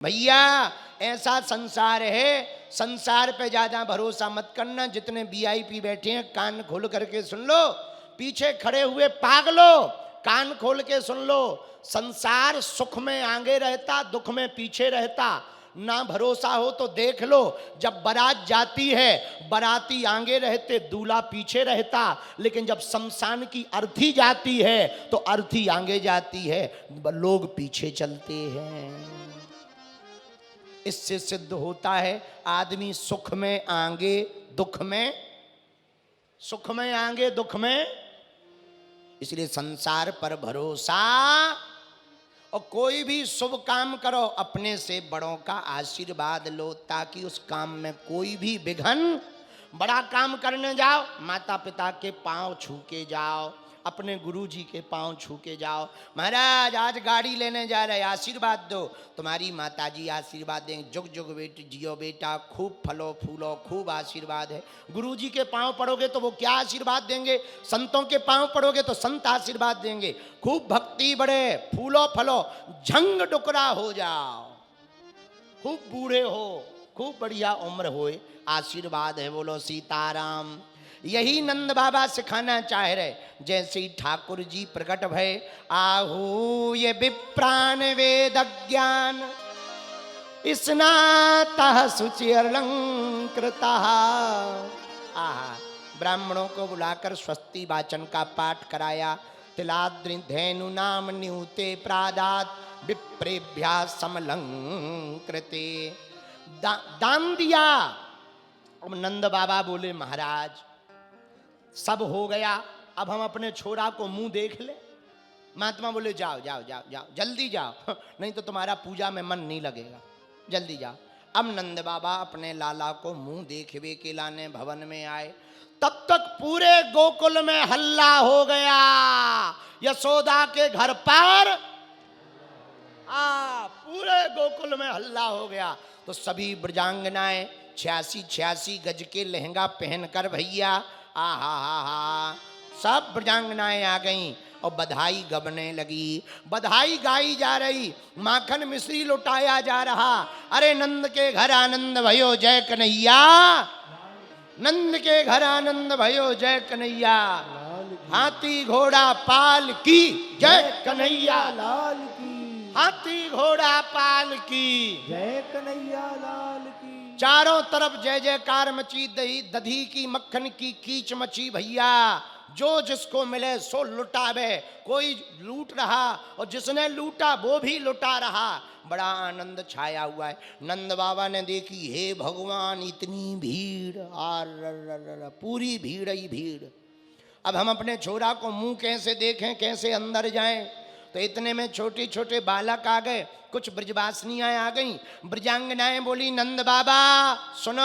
भैया ऐसा संसार है, संसार पे ज्यादा भरोसा मत करना। जितने वीआईपी बैठे हैं कान खोल करके सुन लो, पीछे खड़े हुए पागलो कान खोल के सुन लो। संसार सुख में आगे रहता, दुख में पीछे रहता। ना भरोसा हो तो देख लो, जब बारात जाती है बाराती आगे रहते, दूल्हा पीछे रहता। लेकिन जब शमशान की अर्थी जाती है तो अर्थी आगे जाती है, लोग पीछे चलते हैं। इससे सिद्ध होता है आदमी सुख में आगे दुख में, सुख में आगे दुख में। इसलिए संसार पर भरोसा, और कोई भी शुभ काम करो अपने से बड़ों का आशीर्वाद लो, ताकि उस काम में कोई भी विघ्न। बड़ा काम करने जाओ माता पिता के पांव छू के जाओ, अपने गुरु जी के पांव छू के जाओ। महाराज आज गाड़ी लेने जा रहे, आशीर्वाद दो। तुम्हारी माता जी आशीर्वाद देंगे, जुग जुग बेटी जियो बेटा, खूब फलो फूलो, खूब आशीर्वाद है। गुरु जी के पांव पड़ोगे तो वो क्या आशीर्वाद देंगे, संतों के पांव पड़ोगे तो संत आशीर्वाद देंगे। खूब भक्ति बढ़े, फूलो फलो, झंग डुकरा हो जाओ, खूब बूढ़े हो, खूब बढ़िया उम्र होए, आशीर्वाद है। बोलो सीताराम। यही नंद बाबा सिखाना चाह रहे। जैसे ही ठाकुर जी प्रकट भय, आहू ये विप्रान वेद ज्ञान स्नातः शुचिर्लंकृतः। आहा, ब्राह्मणों को बुलाकर स्वस्ति वाचन का पाठ कराया। तिलाद्रि धेनु नाम न्यूते प्रादात विप्रेभ्या समलंकृते। दान दिया। अब नंद बाबा बोले महाराज सब हो गया, अब हम अपने छोरा को मुंह देख ले। महात्मा बोले जाओ जाओ जाओ जाओ, जल्दी जाओ, नहीं तो तुम्हारा पूजा में मन नहीं लगेगा, जल्दी जाओ। अब नंद बाबा अपने लाला को मुंह देखवे के लाने भवन में आए। तब तक पूरे गोकुल में हल्ला हो गया। यशोदा के घर पर पूरे गोकुल में हल्ला हो गया। तो सभी ब्रजांगनाएं 86 गज के लहंगा पहनकर भैया हा सब ब्रजांगनाएं आ गईं और बधाई गबने लगी। बधाई गाई जा रही, माखन मिश्री लुटाया जा रहा। अरे नंद के घर आनंद भयो जय कन्हैया, नंद के घर आनंद भयो जय कन्हैया। हाथी घोड़ा पाल की जय कन्हैया लाल की, हाथी घोड़ा पाल की जय कन्हैया लाल की। चारों तरफ जय जयकार मची, दही दधी की मक्खन की कीच मची भैया। जो जिसको मिले सो लुटावे, कोई लूट रहा और जिसने लूटा वो भी लुटा रहा। बड़ा आनंद छाया हुआ है। नंद बाबा ने देखी, हे भगवान इतनी भीड़, पूरी भीड़ ही भीड़। अब हम अपने छोरा को मुंह कैसे देखें, कैसे अंदर जाएं। तो इतने में छोटे छोटे बालक आ गए, कुछ ब्रजवासिनियां आ गईं। ब्रजांगनाएं बोली नंद बाबा सुनो,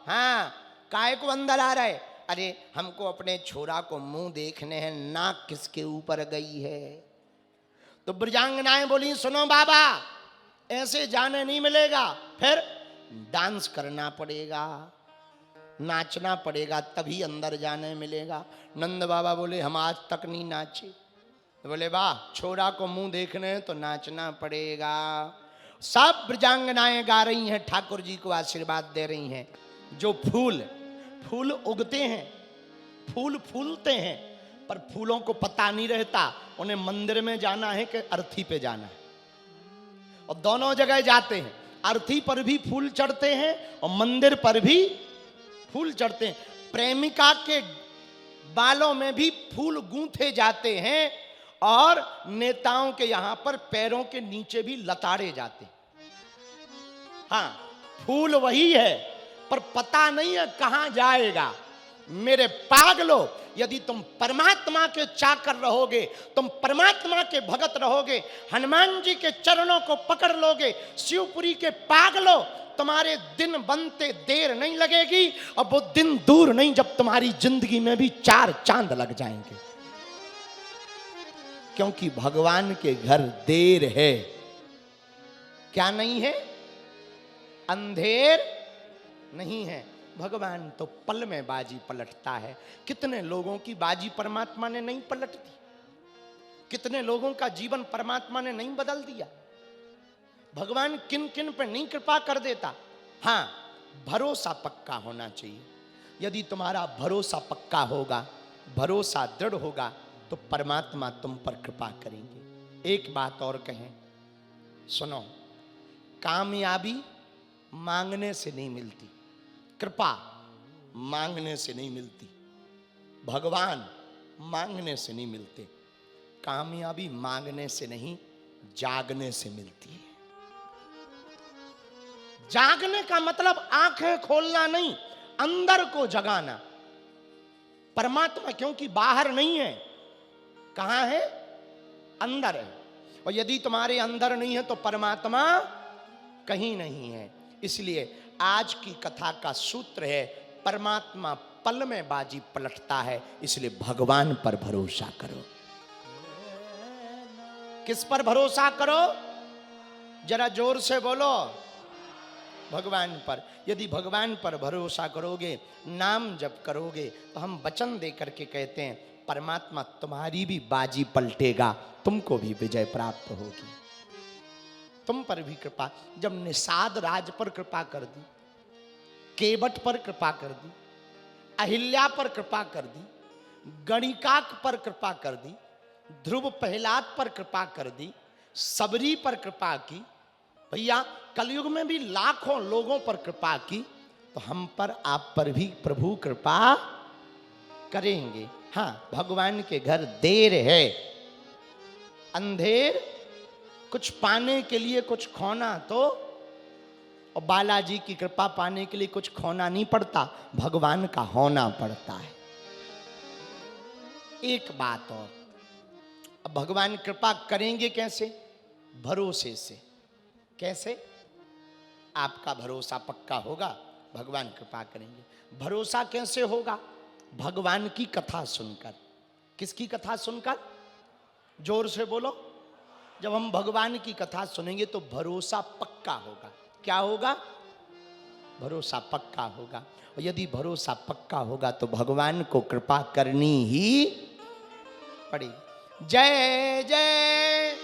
हाँ काय को अंदर आ रहे। अरे हमको अपने छोरा को मुंह देखने हैं, नाक किसके ऊपर गई है। तो ब्रजांगनाएं बोली सुनो बाबा ऐसे जाने नहीं मिलेगा, फिर डांस करना पड़ेगा, नाचना पड़ेगा, तभी अंदर जाने मिलेगा। नंद बाबा बोले हम आज तक नहीं नाचे। बोले वाह, छोरा को मुंह देखने हैं तो नाचना पड़ेगा। सब ब्रजांगनाएं गा रही हैं, ठाकुर जी को आशीर्वाद दे रही हैं। जो फूल फूल उगते हैं, फूल फूलते हैं, पर फूलों को पता नहीं रहता उन्हें मंदिर में जाना है कि अर्थी पे जाना है। और दोनों जगह जाते हैं, अर्थी पर भी फूल चढ़ते हैं और मंदिर पर भी फूल चढ़ते हैं। प्रेमिका के बालों में भी फूल गूंथे जाते हैं और नेताओं के यहां पर पैरों के नीचे भी लताड़े जाते हैं। हाँ फूल वही है, पर पता नहीं है कहां जाएगा। मेरे पागलो, यदि तुम परमात्मा के चाकर रहोगे, तुम परमात्मा के भगत रहोगे, हनुमान जी के चरणों को पकड़ लोगे, शिवपुरी के पागलो, तुम्हारे दिन बनते देर नहीं लगेगी। और वो दिन दूर नहीं जब तुम्हारी जिंदगी में भी 4 चांद लग जाएंगे। क्योंकि भगवान के घर देर है, क्या नहीं है, अंधेर नहीं है। भगवान तो पल में बाजी पलटता है। कितने लोगों की बाजी परमात्मा ने नहीं पलट दी, कितने लोगों का जीवन परमात्मा ने नहीं बदल दिया। भगवान किन किन पर नहीं कृपा कर देता। हाँ, भरोसा पक्का होना चाहिए। यदि तुम्हारा भरोसा पक्का होगा, भरोसा दृढ़ होगा, तो परमात्मा तुम पर कृपा करेंगे। एक बात और कहें, सुनो, कामयाबी मांगने से नहीं मिलती, कृपा मांगने से नहीं मिलती, भगवान मांगने से नहीं मिलते। कामयाबी मांगने से नहीं, जागने से मिलती है। जागने का मतलब आंखें खोलना नहीं, अंदर को जगाना। परमात्मा क्योंकि बाहर नहीं है, कहां है? अंदर है। और यदि तुम्हारे अंदर नहीं है तो परमात्मा कहीं नहीं है। इसलिए आज की कथा का सूत्र है, परमात्मा पल में बाजी पलटता है, इसलिए भगवान पर भरोसा करो। किस पर भरोसा करो? जरा जोर से बोलो, भगवान पर। यदि भगवान पर भरोसा करोगे, नाम जप करोगे, तो हम वचन दे करके कहते हैं, परमात्मा तुम्हारी भी बाजी पलटेगा, तुमको भी विजय प्राप्त होगी। तुम पर भी कृपा, जब निषाद राज पर कृपा कर दी, केवट पर कृपा कर दी, अहिल्या पर कृपा कर दी, गणिकाक पर कृपा कर दी, ध्रुव प्रहलाद पर कृपा कर दी, सबरी पर कृपा की, भैया कलयुग में भी लाखों लोगों पर कृपा की, तो हम पर, आप पर भी प्रभु कृपा करेंगे। हाँ, भगवान के घर देर है, अंधेर, कुछ पाने के लिए कुछ खोना तो, और बालाजी की कृपा पाने के लिए कुछ खोना नहीं पड़ता, भगवान का होना पड़ता है। एक बात और, अब भगवान कृपा करेंगे कैसे? भरोसे से। कैसे? आपका भरोसा पक्का होगा, भगवान कृपा करेंगे। भरोसा कैसे होगा? भगवान की कथा सुनकर। किसकी कथा सुनकर? जोर से बोलो। जब हम भगवान की कथा सुनेंगे तो भरोसा पक्का होगा। क्या होगा? भरोसा पक्का होगा। और यदि भरोसा पक्का होगा तो भगवान को कृपा करनी ही पड़ेगी। जय जय